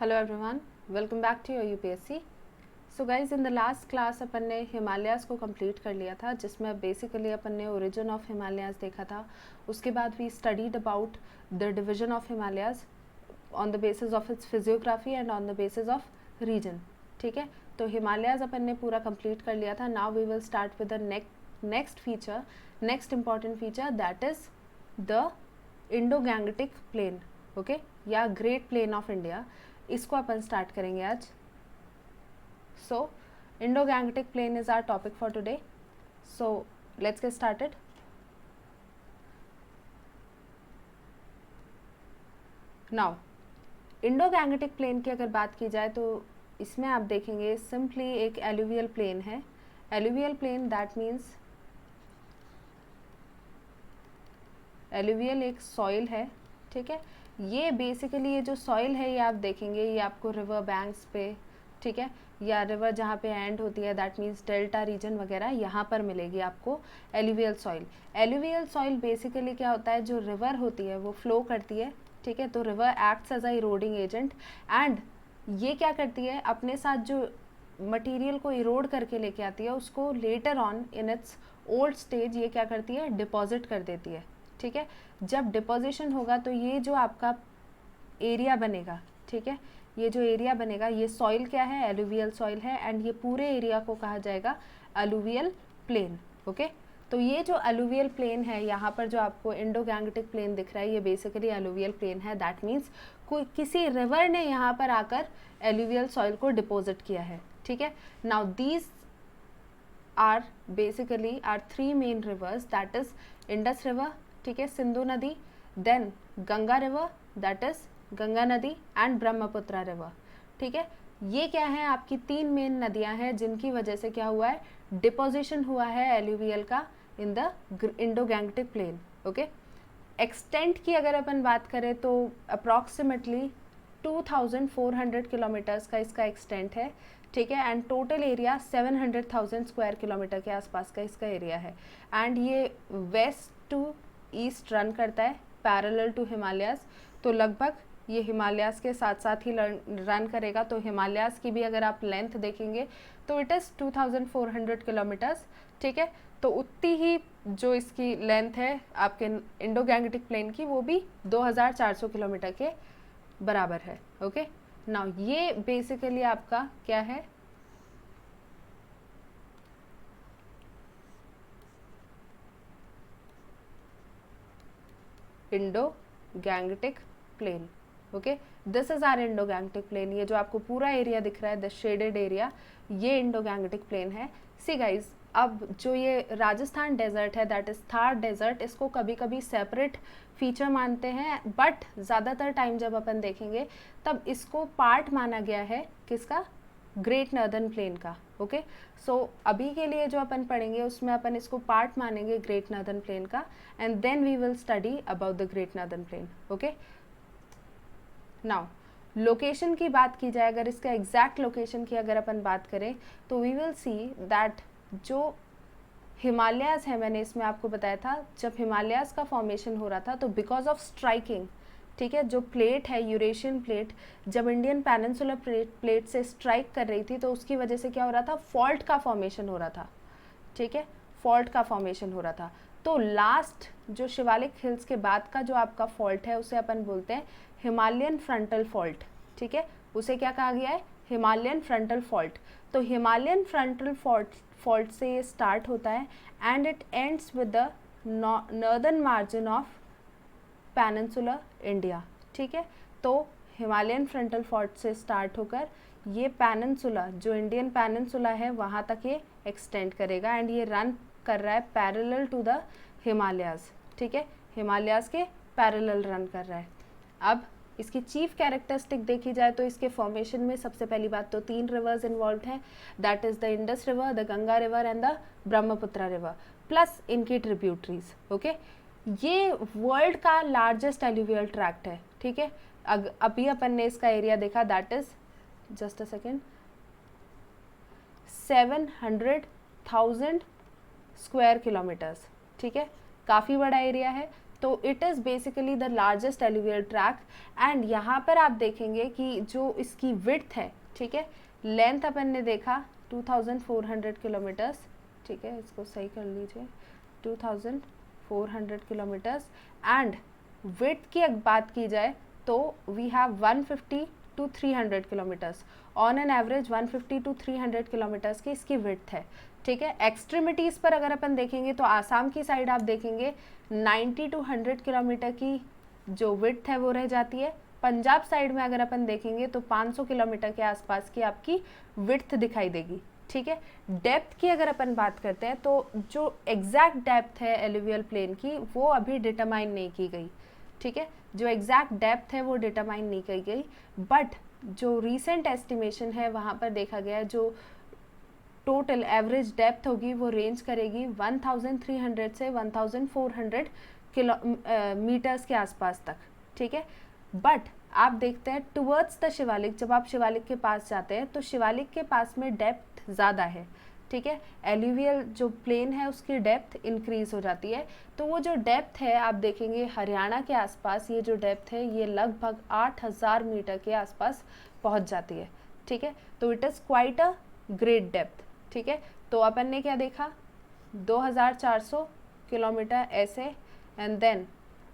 Hello everyone, welcome back to your UPSC. So guys, in the last class अपन ने हिमालयाज़ को complete कर लिया था, जिसमें बेसिकली अपन ने ओरिजिन ऑफ हिमालयाज़ देखा था। उसके बाद we studied about the division of Himalayas on the basis of its physiography and on the basis of region. ठीक है, तो हिमालयाज़ अपन ने पूरा कंप्लीट कर लिया था। Now we will start with the next feature, next important feature, that is the Indo Gangetic plain, okay, या great plain of India. इसको अपन स्टार्ट करेंगे आज। So Indo Gangetic plain is our topic for today. So let's get started. Now Indo Gangetic plain की अगर बात की जाए तो इसमें आप देखेंगे सिंपली एक एलुवियल प्लेन है। Alluvial plain that means alluvial एक सॉइल है। ठीक है, ये बेसिकली ये जो सॉइल है ये आप देखेंगे ये आपको रिवर बैंक्स पे, ठीक है, या रिवर जहाँ पे एंड होती है, दैट मीन्स डेल्टा रीजन वगैरह, यहाँ पर मिलेगी आपको alluvial soil. Alluvial soil basically क्या होता है, जो रिवर होती है वो फ्लो करती है। ठीक है, तो river acts as a eroding agent and ये क्या करती है, अपने साथ जो मटेरियल को इरोड करके लेके आती है उसको later on in its old stage ये क्या करती है, डिपॉजिट कर देती है। ठीक है, जब डिपोजिशन होगा तो ये जो आपका एरिया बनेगा, ठीक है, ये जो एरिया बनेगा ये सॉइल क्या है, एलुवियल सॉइल है एंड ये पूरे एरिया को कहा जाएगा अलुवियल प्लेन। ओके, तो ये जो अलुवियल प्लेन है, यहाँ पर जो आपको इंडो गैंगटिक प्लेन दिख रहा है ये बेसिकली अलुवियल प्लेन है। दैट मीन्स कोई किसी रिवर ने यहाँ पर आकर एलुवियल सॉइल को डिपोजिट किया है। ठीक है, now these are basically are three main rivers, that is Indus river, ठीक है, सिंधु नदी, then Ganga river that is Ganga नदी एंड ब्रह्मपुत्र रिवर। ठीक है, ये क्या है, आपकी तीन मेन नदियां हैं जिनकी वजह से क्या हुआ है, डिपोजिशन हुआ है एलुवियल का in the Indo Gangetic plain. Okay, extent की अगर अपन बात करें तो अप्रॉक्सीमेटली 2400 किलोमीटर्स का इसका एक्सटेंट है। ठीक है, and total area 700,000 square kilometre के आसपास का इसका एरिया है एंड ये वेस्ट टू ईस्ट रन करता है पैरेलल टू हिमालयाज़। तो लगभग ये हिमालयाज़ के साथ साथ ही रन करेगा। तो हिमालयाज़ की भी अगर आप लेंथ देखेंगे तो इट इज़ 2400 किलोमीटर्स। ठीक है, तो उतनी ही जो इसकी लेंथ है आपके इंडो गैंगटिक प्लेन की वो भी 2400 किलोमीटर के बराबर है। ओके, नाउ ये बेसिकली आपका क्या है, Indo Gangetic plain. Okay, this is our Indo Gangetic plain. ये जो आपको पूरा एरिया दिख रहा है द शेडेड एरिया, ये इंडो गैंगटिक प्लेन है। सी गाइज, अब जो ये राजस्थान डेजर्ट है दैट इज थार डेजर्ट, इसको कभी कभी सेपरेट फीचर मानते हैं, बट ज़्यादातर टाइम जब अपन देखेंगे तब इसको पार्ट माना गया है किसका, ग्रेट नॉर्दर्न प्लेन का। ओके, सो अभी के लिए जो अपन पढ़ेंगे उसमें अपन इसको पार्ट मानेंगे ग्रेट नॉर्दर्न प्लेन का and then we will study about the great northern plain. Okay, now location की बात की जाए, अगर इसका एग्जैक्ट लोकेशन की अगर अपन बात करें तो वी विल सी दैट जो हिमालयाज़ है, मैंने इसमें आपको बताया था जब हिमालयाज़ का फॉर्मेशन हो रहा था तो बिकॉज ऑफ स्ट्राइकिंग, ठीक है, जो प्लेट है यूरेशियन प्लेट जब इंडियन पेनिनसुलर प्लेट से स्ट्राइक कर रही थी तो उसकी वजह से क्या हो रहा था, फॉल्ट का फॉर्मेशन हो रहा था। ठीक है, फॉल्ट का फॉर्मेशन हो रहा था। तो लास्ट जो शिवालिक हिल्स के बाद का जो आपका फॉल्ट है उसे अपन बोलते हैं हिमालयन फ्रंटल फॉल्ट। ठीक है, उसे क्या कहा गया है, हिमालयन फ्रंटल फॉल्ट। तो हिमालयन फ्रंटल फॉल्ट से ये स्टार्ट होता है and it ends with the northern margin of peninsular India. ठीक है, तो हिमालयन फ्रंटल फॉल्ट से स्टार्ट होकर ये पेनिनसुला, जो इंडियन पेनिनसुला है वहाँ तक ये एक्सटेंड करेगा एंड ये रन कर रहा है पैरेलल टू द हिमालयाज़। ठीक है, हिमालयाज़ के पैरेलल रन कर रहा है। अब इसकी चीफ कैरेक्टरिस्टिक देखी जाए तो इसके फॉर्मेशन में सबसे पहली बात तो तीन रिवर्स इन्वॉल्व हैं, that is the Indus river, the Ganga river and the Brahmaputra river plus इनकी ट्रिब्यूटरीज। ओके, ये वर्ल्ड का लार्जेस्ट एलुवियल ट्रैक्ट है। ठीक है, अभी अपन ने इसका एरिया देखा that is just a second 700,000 square kilometres. ठीक है, काफ़ी बड़ा एरिया है। तो it is basically the largest alluvial track. And यहाँ पर आप देखेंगे कि जो इसकी विड्थ है, ठीक है, लेंथ अपन ने देखा 2400 किलोमीटर्स, ठीक है, इसको सही कर लीजिए, 2400 किलोमीटर्स। एंड विड्थ की अगर बात की जाए तो we have 150 to 300 kilometres, on an average 150 to 300 kilometres की इसकी विड्थ है, ठीक है। एक्सट्रीमिटीज़ पर अगर अपन देखेंगे तो आसाम की साइड आप देखेंगे 90 टू 100 किलोमीटर की जो विड्थ है वो रह जाती है। पंजाब साइड में अगर अपन देखेंगे तो 500 किलोमीटर के आसपास की आपकी विड्थ दिखाई देगी, ठीक है। डेप्थ की अगर अपन बात करते हैं तो जो एग्जैक्ट डेप्थ है एलुवियल प्लेन की वो अभी डिटरमाइन नहीं की गई, ठीक है, जो एग्जैक्ट डेप्थ है वो डिटरमाइन नहीं की गई, बट जो रीसेंट एस्टिमेशन है वहाँ पर देखा गया जो टोटल एवरेज डेप्थ होगी वो रेंज करेगी 1300 से 1400 मीटर्स के आसपास तक, ठीक है। बट आप देखते हैं टुवर्ड्स द शिवालिक, जब आप शिवालिक के पास जाते हैं तो शिवालिक के पास में डेप्थ ज़्यादा है, ठीक है, एलुवियल जो प्लेन है उसकी डेप्थ इंक्रीज हो जाती है। तो वो जो डेप्थ है आप देखेंगे हरियाणा के आसपास ये जो डेप्थ है ये लगभग 8000 मीटर के आसपास पहुंच जाती है, ठीक है। तो it is quite a great depth, ठीक है। तो अपन ने क्या देखा 2400 किलोमीटर ऐसे, एंड देन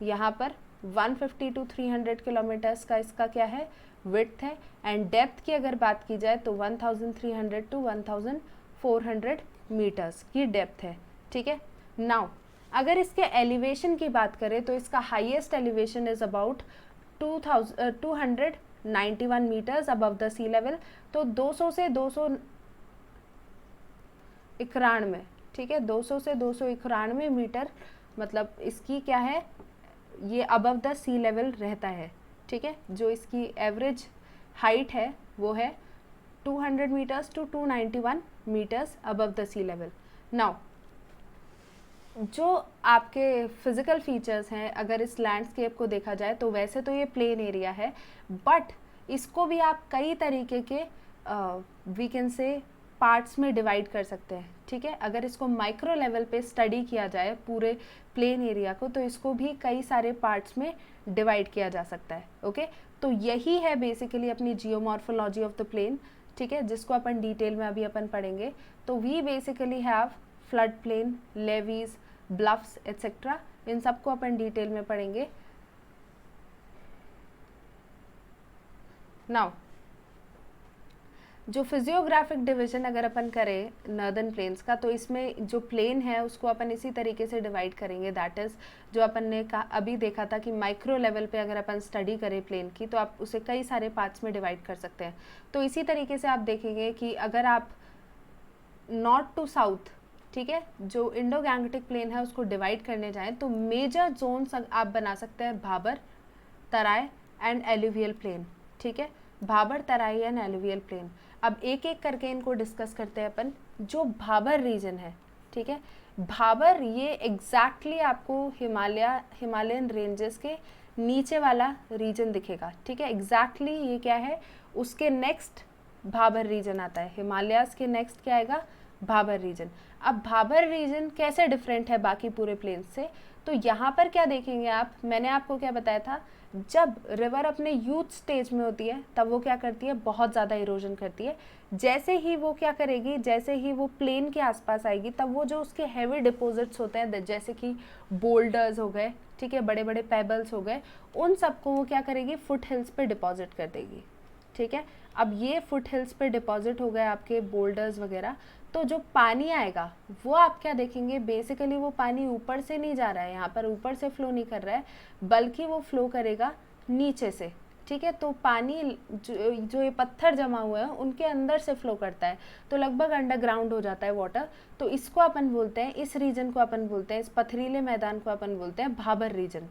यहाँ पर 150 टू 300 किलोमीटर्स का इसका क्या है विड्थ है। एंड डेप्थ की अगर बात की जाए तो 1300 टू 1400 मीटर्स की डेप्थ है, ठीक है। नाउ अगर इसके एलिवेशन की बात करें तो इसका highest elevation is about 291 metres above the sea level. तो 200 से 291, ठीक है, 200 से 291 मीटर मतलब इसकी क्या है ये अबव द सी लेवल रहता है, ठीक है। जो इसकी एवरेज हाइट है वो है 200 metres to 291 metres above the sea level. Now जो आपके फिज़िकल फीचर्स हैं अगर इस लैंडस्केप को देखा जाए तो वैसे तो ये प्लेन एरिया है, बट इसको भी आप कई तरीके के वी कैन से पार्ट्स में डिवाइड कर सकते हैं, ठीक है। अगर इसको माइक्रो लेवल पे स्टडी किया जाए पूरे प्लेन एरिया को तो इसको भी कई सारे पार्ट्स में डिवाइड किया जा सकता है, ओके। तो यही है बेसिकली अपनी जियोमॉर्फोलॉजी ऑफ द प्लेन, ठीक है, जिसको अपन डिटेल में अभी अपन पढ़ेंगे। तो we basically have flood plain, levees, bluffs etcetera, इन सबको अपन डिटेल में पढ़ेंगे। नाउ जो फिजियोग्राफिक डिवीजन अगर अपन करें नॉर्दर्न प्लेन्स का तो इसमें जो प्लेन है उसको अपन इसी तरीके से डिवाइड करेंगे, दैट इज़ जो अपन ने अभी देखा था कि माइक्रो लेवल पे अगर अपन स्टडी करें प्लेन की तो आप उसे कई सारे पार्ट्स में डिवाइड कर सकते हैं। तो इसी तरीके से आप देखेंगे कि अगर आप नॉर्थ टू साउथ, ठीक है, जो इंडो गैंगटिक प्लेन है उसको डिवाइड करने जाएँ तो मेजर जोन्स आप बना सकते हैं भाबर, तराई एंड एलुवियल प्लेन, ठीक है, भाबर, तराई एंड एलुवियल प्लेन। अब एक एक करके इनको डिस्कस करते हैं अपन। जो भाबर रीजन है, ठीक है, भाबर ये एग्जैक्टली आपको हिमालयन रेंजेस के नीचे वाला रीजन दिखेगा, ठीक है, एग्जैक्टली ये क्या है उसके नेक्स्ट भाबर रीजन आता है, हिमालयाज के नेक्स्ट क्या आएगा भाबर रीजन। अब भाबर रीजन कैसे डिफरेंट है बाकी पूरे प्लेन्स से, तो यहाँ पर क्या देखेंगे आप, मैंने आपको क्या बताया था, जब रिवर अपने यूथ स्टेज में होती है तब वो क्या करती है बहुत ज़्यादा इरोजन करती है। जैसे ही वो क्या करेगी, जैसे ही वो प्लेन के आसपास आएगी तब वो जो उसके हैवी डिपॉजिट्स होते हैं जैसे कि बोल्डर्स हो गए, ठीक है, बड़े बड़े पेबल्स हो गए, उन सबको वो क्या करेगी फुट हिल्स पे डिपॉजिट कर देगी, ठीक है। अब ये फुट हिल्स पे डिपॉजिट हो गए आपके बोल्डर्स वगैरह, तो जो पानी आएगा वो आप क्या देखेंगे बेसिकली वो पानी ऊपर से नहीं जा रहा है, यहाँ पर ऊपर से फ्लो नहीं कर रहा है बल्कि वो फ्लो करेगा नीचे से, ठीक है। तो पानी जो ये पत्थर जमा हुए हैं उनके अंदर से फ्लो करता है तो लगभग अंडरग्राउंड हो जाता है वाटर। तो इसको अपन बोलते हैं, इस रीजन को अपन बोलते हैं, इस पथरीले मैदान को अपन बोलते हैं भाबर रीजन,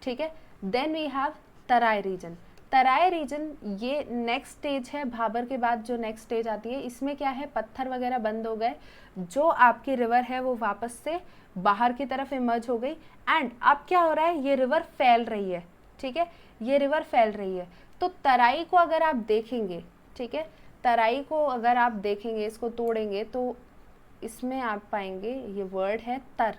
ठीक है। Then we have Terai region. Terai region ये नेक्स्ट स्टेज है, भाबर के बाद जो नेक्स्ट स्टेज आती है इसमें क्या है पत्थर वगैरह बंद हो गए, जो आपकी रिवर है वो वापस से बाहर की तरफ इमर्ज हो गई एंड अब क्या हो रहा है ये रिवर फैल रही है, ठीक है, ये रिवर फैल रही है। तो तराई को अगर आप देखेंगे, ठीक है, तराई को अगर आप देखेंगे इसको तोड़ेंगे तो इसमें आप पाएंगे ये वर्ड है तर,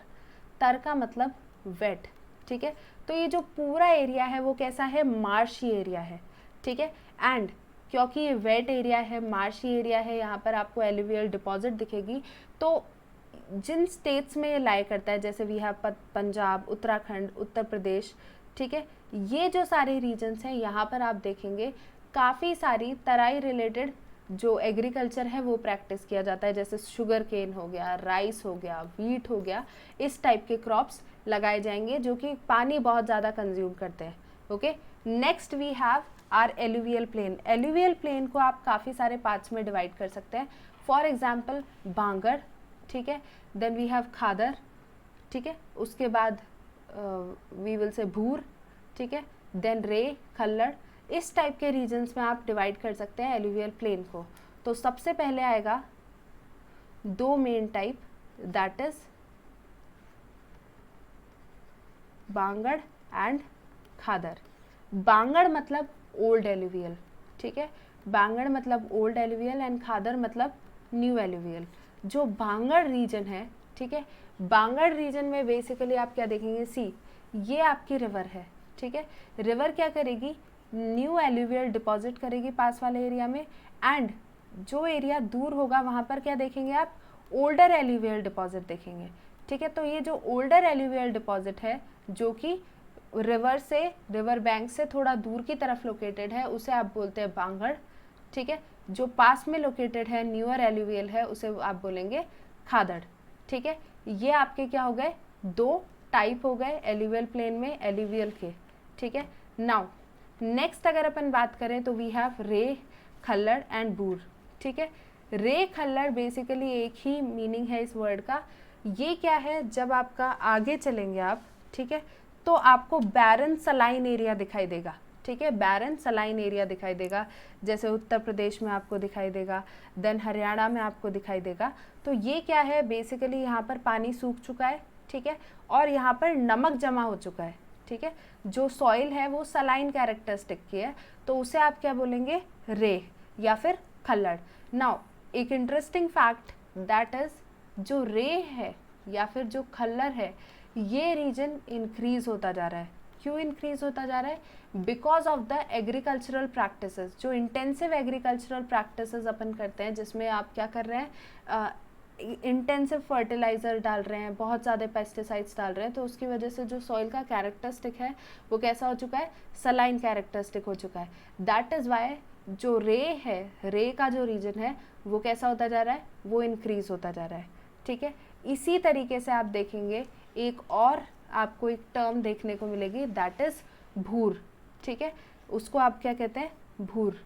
तर का मतलब वेट, ठीक है। तो ये जो पूरा एरिया है वो कैसा है, मार्शी एरिया है, ठीक है। एंड क्योंकि ये वेट एरिया है, मार्शी एरिया है, यहाँ पर आपको एलुवियल डिपॉजिट दिखेगी। तो जिन स्टेट्स में ये लाई करता है, जैसे वी हैव पंजाब, उत्तराखंड, उत्तर प्रदेश, ठीक है, ये जो सारे रीजन्स हैं यहाँ पर आप देखेंगे काफ़ी सारी तराई रिलेटेड जो एग्रीकल्चर है वो प्रैक्टिस किया जाता है, जैसे शुगर केन हो गया, राइस हो गया, वीट हो गया, इस टाइप के क्रॉप्स लगाए जाएंगे जो कि पानी बहुत ज़्यादा कंज्यूम करते हैं। Okay, next we have our alluvial plain. Alluvial plain को आप काफ़ी सारे पार्ट्स में डिवाइड कर सकते हैं। फॉर एग्जाम्पल बांगड़, ठीक है, देन वी हैव खादर, ठीक है, उसके बाद वी विल से भूर, ठीक है, देन रे, खल्लड़, इस टाइप के रीजन्स में आप डिवाइड कर सकते हैं एलुवियल प्लेन को। तो सबसे पहले आएगा दो main type, that is Bangar and Khadar. Bangar मतलब ओल्ड एलुवियल, ठीक है, बांगड़ मतलब ओल्ड एलुवियल एंड खादर मतलब न्यू एलुवियल। जो बांगड़ रीजन है, ठीक है, बांगड़ रीजन में बेसिकली आप क्या देखेंगे, सी ये आपकी रिवर है, ठीक है, रिवर क्या करेगी, न्यू एलुवियल डिपॉजिट करेगी पास वाले एरिया में, एंड जो एरिया दूर होगा वहाँ पर क्या देखेंगे आप, ओल्डर एलुवियल डिपॉजिट देखेंगे, ठीक है। तो ये जो ओल्डर एलुवियल डिपॉजिट है जो कि रिवर से, रिवर बैंक से थोड़ा दूर की तरफ लोकेटेड है, उसे आप बोलते हैं बांगड़, ठीक है। जो पास में लोकेटेड है, न्यूअर एलुवियल है, उसे आप बोलेंगे खादड़, ठीक है। ये आपके क्या हो गए, दो टाइप हो गए एलुवियल प्लेन में एलुवियल के, ठीक है। नाउ नेक्स्ट अगर अपन बात करें तो वी हैव रे, खल्लड़ एंड बूर, ठीक है। रे खल्लड़ बेसिकली एक ही मीनिंग है इस वर्ड का। ये क्या है, जब आपका आगे चलेंगे आप, ठीक है, तो आपको बैरन सलाइन एरिया दिखाई देगा, ठीक है, बैरन सलाइन एरिया दिखाई देगा, जैसे उत्तर प्रदेश में आपको दिखाई देगा, देन हरियाणा में आपको दिखाई देगा। तो ये क्या है, बेसिकली यहाँ पर पानी सूख चुका है, ठीक है, और यहाँ पर नमक जमा हो चुका है, ठीक है। जो सॉइल है वो सलाइन कैरेक्टरिस्टिक की है, तो उसे आप क्या बोलेंगे, रे या फिर खल्लड़। नाउ एक इंटरेस्टिंग फैक्ट दैट इज, जो रे है या फिर जो खल्लड़ है, ये रीजन इंक्रीज होता जा रहा है। क्यों इंक्रीज होता जा रहा है, because of the agricultural practices, जो इंटेंसिव एग्रीकल्चरल प्रैक्टिसेस अपन करते हैं, जिसमें आप क्या कर रहे हैं, इंटेंसिव फर्टिलाइज़र डाल रहे हैं, बहुत ज़्यादा पेस्टिसाइड्स डाल रहे हैं, तो उसकी वजह से जो सॉइल का कैरेक्टरिस्टिक है वो कैसा हो चुका है, सलाइन कैरेक्टरिस्टिक हो चुका है। दैट इज़ वाई जो रे है, रे का जो रीजन है वो कैसा होता जा रहा है, वो इंक्रीज होता जा रहा है, ठीक है। इसी तरीके से आप देखेंगे एक और आपको एक टर्म देखने को मिलेगी, दैट इज भूर, ठीक है, उसको आप क्या कहते हैं, भूर।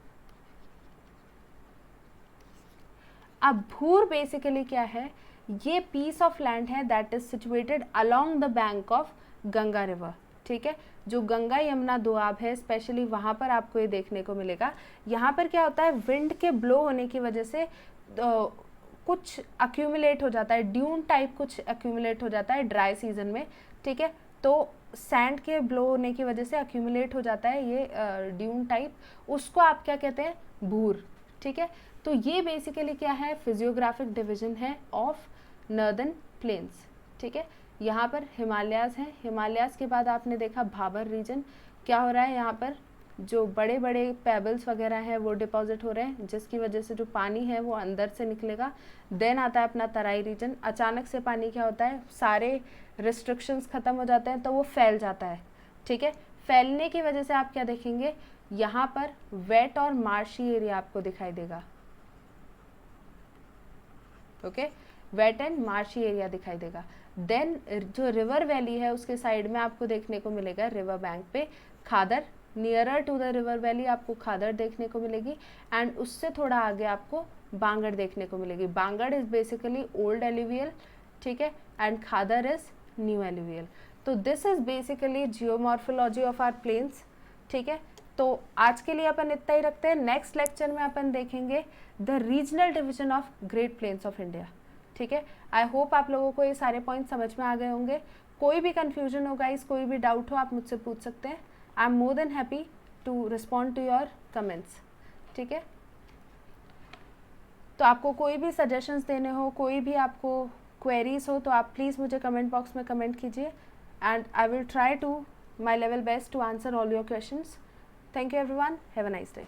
अब भूर बेसिकली क्या है, ये पीस ऑफ लैंड है that is situated along the bank of Ganga river, ठीक है। जो गंगा यमुना दोआब है स्पेशली वहाँ पर आपको ये देखने को मिलेगा। यहाँ पर क्या होता है, विंड के ब्लो होने की वजह से कुछ अक्यूमुलेट हो जाता है, ड्यून टाइप कुछ अक्यूमुलेट हो जाता है ड्राई सीजन में, ठीक है। तो सैंड के ब्लो होने की वजह से अक्यूमुलेट हो जाता है ये ड्यून टाइप, उसको आप क्या कहते हैं, भूर, ठीक है। तो ये बेसिकली क्या है, फिजियोग्राफिक डिवीजन है ऑफ नॉर्दर्न प्लेन्स, ठीक है। यहाँ पर हिमालयाज़ हैं, हिमालयाज़ के बाद आपने देखा भाबर रीजन, क्या हो रहा है, यहाँ पर जो बड़े बड़े पेबल्स वगैरह हैं वो डिपॉजिट हो रहे हैं, जिसकी वजह से जो पानी है वो अंदर से निकलेगा। देन आता है अपना तराई रीजन, अचानक से पानी क्या होता है, सारे रिस्ट्रिक्शंस ख़त्म हो जाते हैं तो वो फैल जाता है, ठीक है। फैलने की वजह से आप क्या देखेंगे, यहाँ पर वेट और मार्शी एरिया आपको दिखाई देगा, okay, wet and marshy area दिखाई देगा। देन जो रिवर वैली है उसके साइड में आपको देखने को मिलेगा रिवर बैंक पे Khadar, nearer to the river valley आपको खादर देखने को मिलेगी, एंड उससे थोड़ा आगे आपको बांगड़ देखने को मिलेगी। Bangar is basically old alluvial, ठीक है, and Khadar is new alluvial. तो this is basically geomorphology of our plains, ठीक है। तो आज के लिए अपन इतना ही रखते हैं, नेक्स्ट लेक्चर में अपन देखेंगे the regional division of great plains of India, ठीक है। आई होप आप लोगों को ये सारे पॉइंट समझ में आ गए होंगे। कोई भी कन्फ्यूजन हो गाइस, कोई भी डाउट हो आप मुझसे पूछ सकते हैं। I am more than happy to respond to your comments, ठीक है। तो आपको कोई भी सजेशंस देने हो, कोई भी आपको क्वेरीज हो, तो आप प्लीज़ मुझे कमेंट बॉक्स में कमेंट कीजिए। and I will try to my level best to answer all your questions. Thank you everyone. Have a nice day.